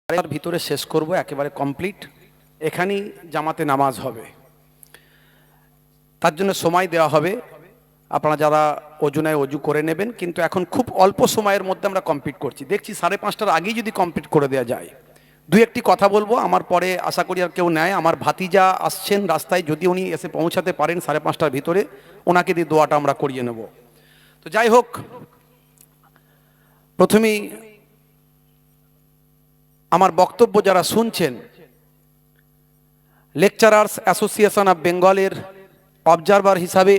তার ভিতরে শেষ করব, একেবারে কমপ্লিট। এখানেই জামাতে নামাজ হবে, তার জন্য সময় দেওয়া হবে। আপনারা যারা অজুনায় অজু করে নেবেন, কিন্তু এখন খুব অল্প সময়ের মধ্যে আমরা কমপ্লিট করছি। দেখছি 5:30টার আগেই যদি কমপ্লিট করে দেওয়া যায়। দুই একটি কথা বলবো, আমার পরে আশা করি আর কেউ নেয়। আমার ভাতিজা আসছেন রাস্তায়, যদি উনি এসে পৌঁছাতে পারেন 5:30টার ভিতরে, ওনাকে দিয়ে দোয়াটা আমরা করিয়ে নেব। তো যাই হোক, প্রথমেই আমার বক্তব্য যারা শুনছেন, লেকচারার্স অ্যাসোসিয়েশন অফ বেঙ্গলের অবজারভার হিসাবে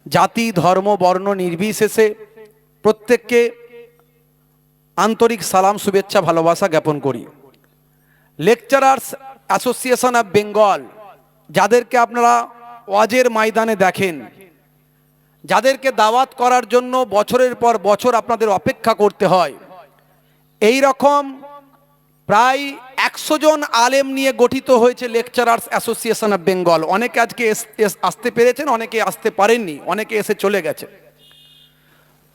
জাতি ধর্ম বর্ণ নির্বিশেষে প্রত্যেককে আন্তরিক সালাম শুভেচ্ছা ভালোবাসা জ্ঞাপন করি। লেকচারার্স অ্যাসোসিয়েশন অফ বেঙ্গল, যাদেরকে আপনারা ওয়াজের ময়দানে দেখেন, যাদেরকে দাওয়াত করার জন্য বছরের পর বছর আপনাদের অপেক্ষা করতে হয়, এই রকম প্রায় 100 জন আলেম নিয়ে গঠিত হয়েছে লেকচারার্স অ্যাসোসিয়েশন অফ বেঙ্গল। অনেকে আজকে আসতে পেরেছেন, অনেকে আসতে পারেননি, অনেকে এসে চলে গেছে।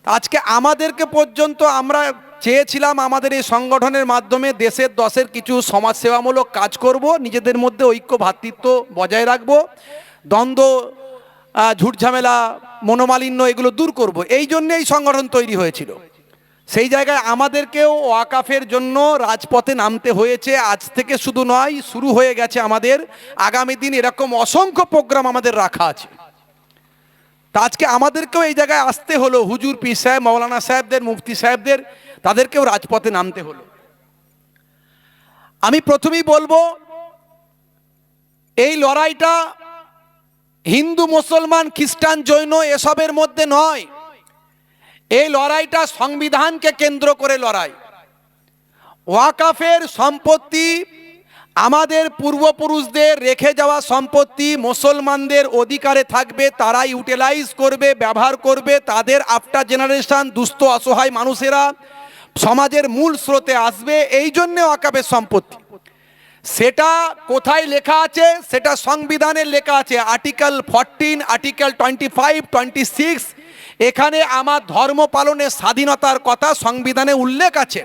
আজকে আমাদেরকে পর্যন্ত আমরা চেয়েছিলাম আমাদের এই সংগঠনের মাধ্যমে দেশের দশের কিছু সমাজসেবামূলক কাজ করব, নিজেদের মধ্যে ঐক্য ভ্রাতৃত্ব বজায় রাখব, দ্বন্দ্ব ঝুটঝামেলা মনোমালিন্য এগুলো দূর করব। এই জন্যে এই সংগঠন তৈরি হয়েছিল। সেই জায়গায় আমাদেরকেও ওয়াকাফের জন্য রাজপথে নামতে হয়েছে। আজ থেকে শুধু নয়, শুরু হয়ে গেছে আমাদের। আগামী দিন এরকম অসংখ্য প্রোগ্রাম আমাদের রাখা আছে। তা আজকে আমাদেরকেও এই জায়গায় আসতে হলো। হুজুর পীর সাহেব, মৌলানা সাহেবদের, মুফতি সাহেবদের, তাদেরকেও রাজপথে নামতে হলো। আমি প্রথমেই বলবো, এই লড়াইটা হিন্দু মুসলমান খ্রিস্টান জৈন এসবের মধ্যে নয়। এই লড়াইটা সংবিধানকে কেন্দ্র করে লড়াই। ওয়াকাফের সম্পত্তি আমাদের পূর্বপুরুষদের রেখে যাওয়া সম্পত্তি, মুসলমানদের অধিকারে থাকবে, তারা ইউটিলাইজ করবে, ব্যবহার করবে। তাদের আফটার জেনারেশন দুস্থ অসহায় মানুষেরা সমাজের মূল স্রোতে আসবে, এই জন্যে ওয়াকাফের সম্পত্তি। সেটা কোথায় লেখা আছে? সেটা সংবিধানের লেখা আছে, আর্টিকেল 14, আর্টিকেল 25, 26। এখানে আমার ধর্ম পালনের স্বাধীনতার কথা সংবিধানে উল্লেখ আছে।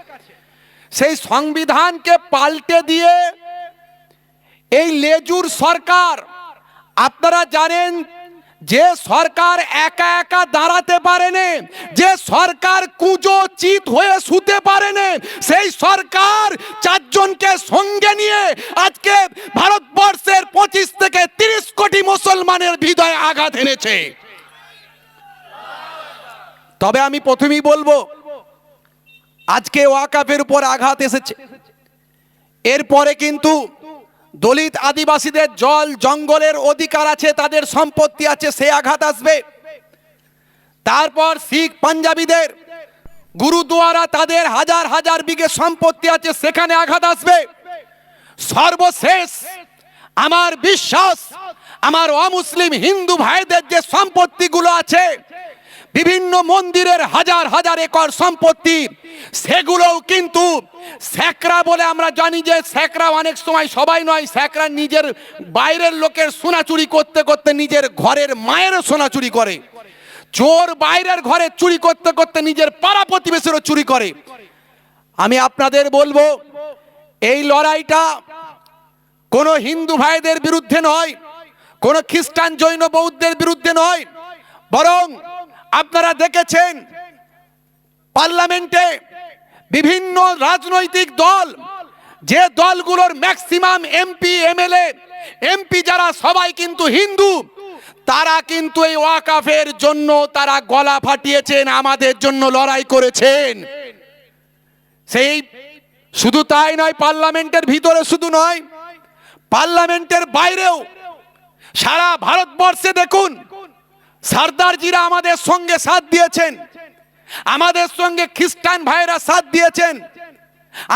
সেই সংবিধানকে পাল্টে দিয়ে এই লেজুর সরকার, আপনারা জানেন যে সরকার একা একা দাঁড়াতে পারেনি, যে সরকার কুজো চিত হয়ে শুতে পারেনি, সেই সরকার 4 জনকে সঙ্গে নিয়ে আজকে ভারতবর্ষের 25 থেকে 30 কোটি মুসলমানের হৃদয়ে আঘাত এনেছে। তবে আমি প্রথমেই বলবো, আজকে ওয়াকাফের উপর আঘাত এসেছে, এরপরে কিন্তু দলিত আদিবাসীদের জল জঙ্গলের অধিকার আছে, তাদের সম্পত্তি আছে, সে আঘাত আসবে। তারপর শিখ পাঞ্জাবিদের গুরুদুয়ারা, তাদের হাজার হাজার বিঘে সম্পত্তি আছে, সেখানে আঘাত আসবে। সর্বশেষ আমার বিশ্বাস, আমার অমুসলিম হিন্দু ভাইদের যে সম্পত্তিগুলো আছে, বিভিন্ন মন্দিরের হাজার হাজার একর সম্পত্তি, সেগুলোও কিন্তু স্যাকরা বলে আমরা জানি যে স্যাকরা অনেক সময়, সবাই নয়, স্যাকরা নিজের বাইরের লোকের সোনা চুরি করতে করতে নিজের ঘরের মায়েরও সোনা চুরি করে। চোর বাইরের ঘরে চুরি করতে করতে নিজের পাড়া প্রতিবেশীরও চুরি করে। আমি আপনাদের বলবো, এই লড়াইটা কোনো হিন্দু ভাইদের বিরুদ্ধে নয়, কোনো খ্রিস্টান জৈন বৌদ্ধের বিরুদ্ধে নয়, বরং আপনারা দেখেছেন পার্লামেন্টে বিভিন্ন রাজনৈতিক দল, যে দলগুলোর ম্যাক্সিমাম এমপি এমএলএ এমপি যারা সবাই কিন্তু হিন্দু, তারা কিন্তু এই ওয়াকাফের জন্য তারা গলা ফাটিয়েছেন, আমাদের জন্য লড়াই করেছেন। সেই শুধু তাই নয়, পার্লামেন্টের ভিতরে শুধু নয়, পার্লামেন্টের বাইরেও সারা ভারতবর্ষে দেখুন, সর্দারজিরা আমাদের সঙ্গে সাথ দিয়েছেন, আমাদের সঙ্গে খ্রিস্টান ভাইরা সাথ দিয়েছেন,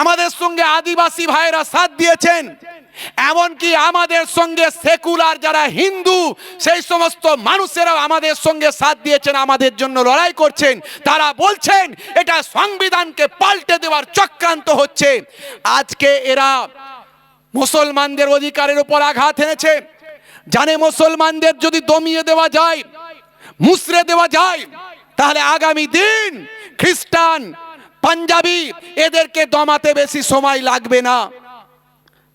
আমাদের সঙ্গে আদিবাসী ভাইরা সাথ দিয়েছেন, এমনকি আমাদের সঙ্গে সেকুলার যারা হিন্দু সেই সমস্ত মানুষেরাও আমাদের সঙ্গে সাথ দিয়েছেন, আমাদের জন্য লড়াই করছেন। তারা বলছেন এটা সংবিধানকে পাল্টে দেওয়ার চক্রান্ত হচ্ছে। আজকে এরা মুসলমানদের অধিকারের উপর আঘাত এনেছে, জানে মুসলমানদের যদি দমিয়ে দেওয়া যায়, মুচড়ে দেওয়া যায়, তাহলে আগামী দিন খ্রিস্টান পাঞ্জাবি, এদেরকে দমাতে বেশি সময় লাগবে না।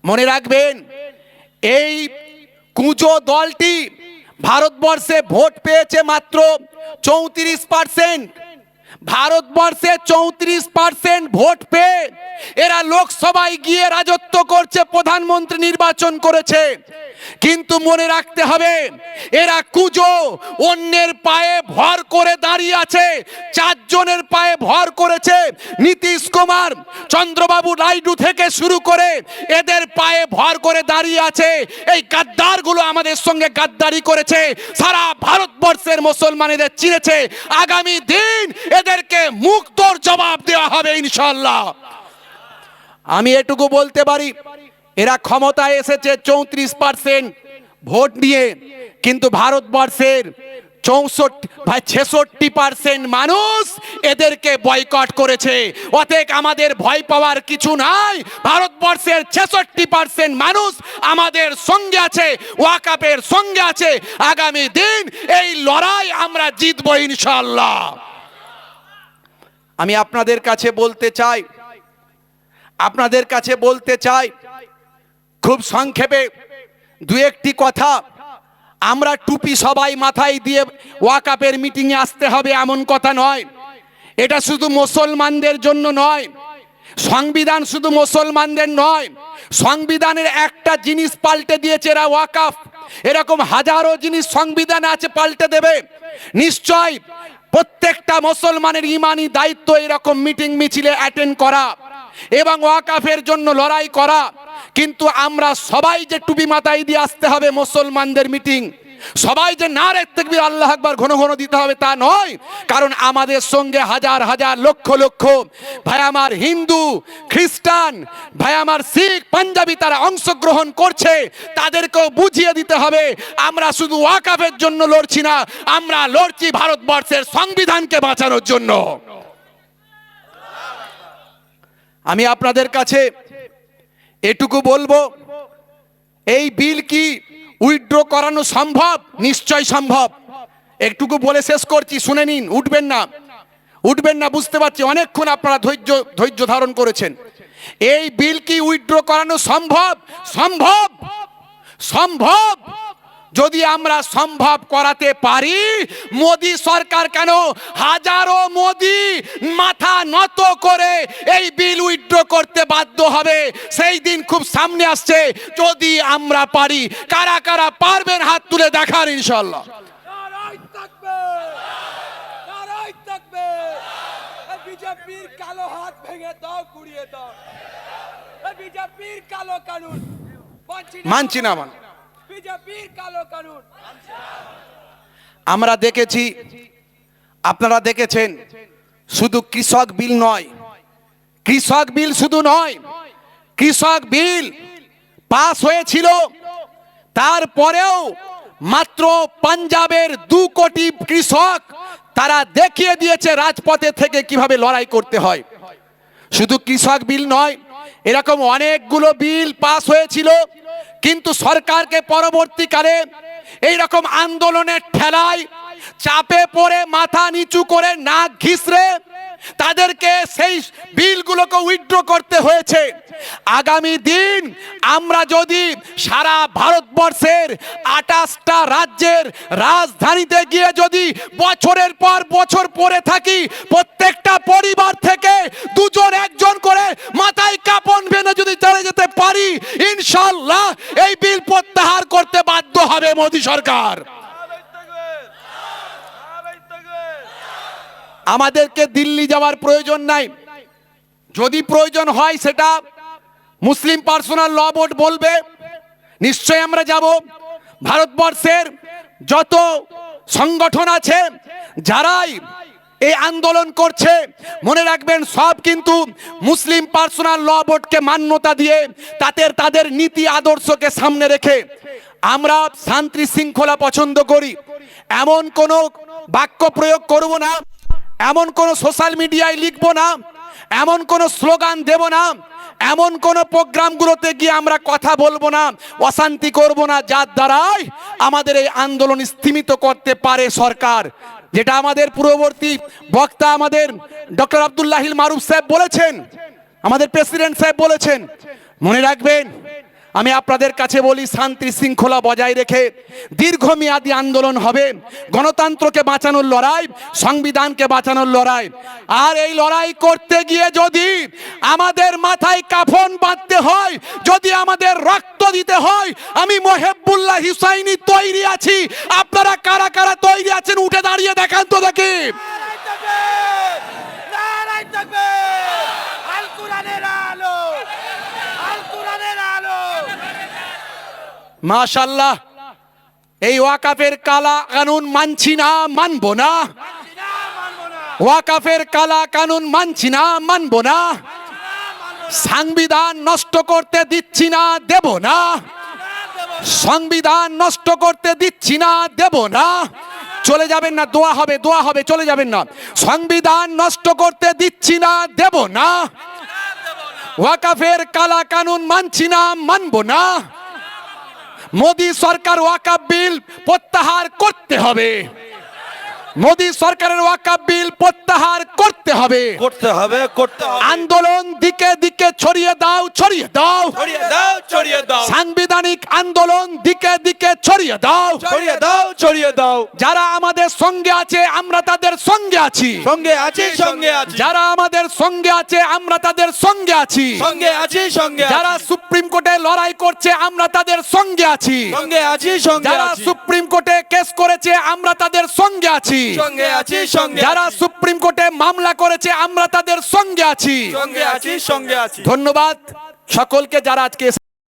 মনে রাখবেন, এই কুঁজো দলটি ভারতবর্ষে ভোট পেয়েছে মাত্র 34%। ভারতবর্ষে 34% ভোট পেয়ে এরা লোকসভায় গিয়ে রাজত্ব করছে, প্রধানমন্ত্রী নির্বাচন করেছে। কিন্তু মনে রাখতে হবে, এরা কুঁজো, অন্যের পায়ে ভর করে দাঁড়িয়ে আছে। 4 জনের পায়ে ভর করেছে, নীতিশ কুমার, চন্দ্রবাবু নাইডু থেকে শুরু করে এদের পায়ে ভর করে দাঁড়িয়ে আছে। এই গাদ্দারগুলো আমাদের সঙ্গে গাদ্দারি করেছে, সারা ভারতবর্ষের মুসলমানেদের চিনেছে। আগামী দিন এদেরকে মুক্তর জবাব দেওয়া হবে ইনশাআল্লাহ। আমি এটুকু বলতে পারি, এরা ক্ষমতায় এসেছে 34% ভোট নিয়ে, কিন্তু ভারতবর্ষের 66% মানুষ এদেরকে বয়কট করেছে। অতএব আমাদের ভয় পাওয়ার কিছু নাই। ভারতবর্ষের 66% মানুষ আমাদের সঙ্গে আছে, ওয়াকাফের সঙ্গে আছে। আগামী দিন এই লড়াই আমরা জিতবো ইনশাআল্লাহ। আমি আপনাদের কাছে বলতে চাই খুব সংক্ষেপে 2-1টি কথা। আমরা টুপি সবাই মাথায় দিয়ে ওয়াকাফের মিটিংয়ে আসতে হবে এমন কথা নয়। এটা শুধু মুসলমানদের জন্য নয়, সংবিধান শুধু মুসলমানদের নয়। সংবিধানের একটা জিনিস পাল্টে দিয়েছে এরা, ওয়াকাফ। এরকম হাজারো জিনিস সংবিধান আছে, পাল্টে দেবে নিশ্চয়। প্রত্যেকটা মুসলমানের ইমানি দায়িত্ব এরকম মিটিং মিছিলে অ্যাটেন্ড করা এবং ওয়াকাফের জন্য লড়াই করা। কিন্তু আমরা সবাই যে টুপি মাথায় দিয়ে আসতে হবে মুসলমানদের মিটিং, সবাই যে নারে তাকবীর আল্লাহু আকবার ঘন ঘন দিতে হবে তা নয়। কারণ আমাদের সঙ্গে হাজার হাজার লক্ষ লক্ষ ভাই আমার হিন্দু, খ্রিস্টান, ভাই আমার শিখ, পাঞ্জাবি তারা অংশগ্রহণ করছে। তাদেরকেও বুঝিয়ে দিতে হবে আমরা শুধু ওয়াকাফের জন্য লড়ছি না, আমরা লড়ছি ভারতবর্ষের সংবিধানকে বাঁচানোর জন্য। আমি আপনাদের কাছে এটুকু বলবো, এই বিল কি উইথড্র করানো সম্ভব? নিশ্চয় সম্ভব। একটুকু বলে শেষ করছি, শুনে নিন। উঠবেন না বুঝতে পারছি, অনেকক্ষণ আপনারা ধৈর্য ধারণ করেছেন। এই বিল কি উইথড্র করানো সম্ভব? সম্ভব। যদি আমরা সম্ভব করাতে পারি, মোদি সরকার কেন, হাজারো মোদি মাথা নত করে এই বিল উইথড্র করতে বাধ্য হবে। সেই দিন খুব সামনে আসছে। যদি আমরা পারি, কারা কারা পারবেন হাত তুলে দেখার ইনশাআল্লাহ। বিজেপির কালো হাত ভেঙে দাও, গুড়িয়ে দাও। বিজেপির কালো কানুন মানছি না। বিজেপির কালো কানুন আমরা দেখেছি, আপনারা দেখেছেন, শুধু কৃষক বিল নয়, কৃষক বিল শুধু নয়, কৃষক বিল পাস হয়েছিল, তারপরেও মাত্র পাঞ্জাবের 2 কোটি কৃষক তারা দেখিয়ে দিয়েছে রাজপথে থেকে কিভাবে লড়াই করতে হয়। শুধু কৃষক বিল নয়, এরকম অনেকগুলো বিল পাস হয়েছিল, কিন্তু সরকারকে পরবর্তীকালে এই রকম আন্দোলনের ঠেলায় চাপে পড়ে মাথা নিচু করে নাক ঘিসড়ে তাদেরকে সেই বিলগুলোকে উইথড্র করতে হয়েছে। আগামী দিন আমরা যদি সারা ভারতবর্ষের 28টা রাজ্যের রাজধানীতে গিয়ে যদি বছরের পর বছর পড়ে থাকি, প্রত্যেকটা পরিবার থেকে 2 জন 1 জন করে মাথায় কাপড় বেঁধে যদি চলে যেতে পারি, ইনশাআল্লাহ এই বিল প্রত্যাহার করতে বাধ্য হবে মোদি সরকার। আমাদেরকে দিল্লি যাওয়ার প্রয়োজন নাই। যদি প্রয়োজন হয় সেটা মুসলিম পার্সোনাল ল বোর্ড বলবে, নিশ্চয় আমরা যাব। ভারতবর্ষের যত সংগঠন আছে যারাই এই আন্দোলন করছে, মনে রাখবেন সব কিন্তু মুসলিম পার্সোনাল ল বোর্ডকে মান্যতা দিয়ে তাদের নীতি আদর্শকে সামনে রেখে আমরা শান্তি শৃঙ্খলা পছন্দ করি। এমন কোনো বাক্য প্রয়োগ করব না, এমন কোন সোশ্যাল মিডিয়ায় লিখব না, এমন কোন স্লোগান দেব না, এমন কোন প্রোগ্রামগুলোতে গিয়ে আমরা কথা বলবো না, অশান্তি করব না, যার দ্বারাই আমাদের এই আন্দোলন স্থিমিত করতে পারে সরকার। যেটা আমাদের পূর্ববর্তী বক্তা আমাদের ডক্টর আব্দুল্লাহিল মারুফ সাহেব বলেছেন, আমাদের প্রেসিডেন্ট সাহেব বলেছেন, মনে রাখবেন। আমি আপনাদের কাছে বলি, শান্তি শৃঙ্খলা বজায় রেখে দীর্ঘমেয়াদী আন্দোলন হবে। গণতন্ত্রকে বাঁচানোর লড়াই, সংবিধানকে বাঁচানোর লড়াই। আর এই লড়াই করতে গিয়ে যদি আমাদের মাথায় কাফন বাঁধতে হয়, যদি আমাদের রক্ত দিতে হয়, আমি মহেবুল্লাহ হুসাইনি তৈরি আছি। আপনারা কারা কারা তৈরি আছেন উঠে দাঁড়িয়ে দেখান তো দেখি। নারায়ে তাকবীর! নারায়ে তাকবীর! আল কোরআনের আলো! আল কোরআনের আলো! মাশাআল্লাহ, এই ওয়াকাফের কালা কানুন মানছি না, মানবো না। না মানবো না! ওয়াকাফের কালা কানুন মানছি না, মানবো না। সংবিধান নষ্ট করতে দিচ্ছি না, দেব না। সংবিধান নষ্ট করতে দিচ্ছি না, দেব না। চলে যাবেন না, দোয়া হবে, দোয়া হবে, চলে যাবেন না। সংবিধান নষ্ট করতে দিচ্ছি না, দেব না। ওয়াকাফের কালা কানুন মানছি না, মানবো না। মোদী সরকার ওয়াকাফ বিল প্রত্যাহার করতে হবে। মোদী সরকারের ওয়াকাফ বিল প্রত্যাহার করতে হবে। করতে হবে, করতে হবে। আন্দোলন দিকে দিকে ছড়িয়ে দাও, ছড়িয়ে দাও। ছড়িয়ে দাও, ছড়িয়ে দাও। সাংবিধানিক আন্দোলন দিকে দিকে ছড়িয়ে দাও। ছড়িয়ে দাও, ছড়িয়ে দাও। যারা আমাদের সঙ্গে আছে আমরা তাদের সঙ্গে আছি। সঙ্গে আছি, সঙ্গে আছি। যারা আমাদের সঙ্গে আছে আমরা তাদের সঙ্গে আছি। সঙ্গে আছি, সঙ্গে যারা আছি। সুপ্রিম কোর্টে লড়াই করছে আমরা তাদের সঙ্গে আছি। সঙ্গে আছি, সঙ্গে যারা আছি। সুপ্রিম কোর্টে কেস করেছে আমরা তাদের সঙ্গে আছি। সঙ্গে আছি, সঙ্গে যারা আছি। সুপ্রিম কোর্টে মামলা করেছে আমরা তাদের সঙ্গে আছি। সঙ্গে আছি, সঙ্গে আছি। ধন্যবাদ সকলকে যারা আজকে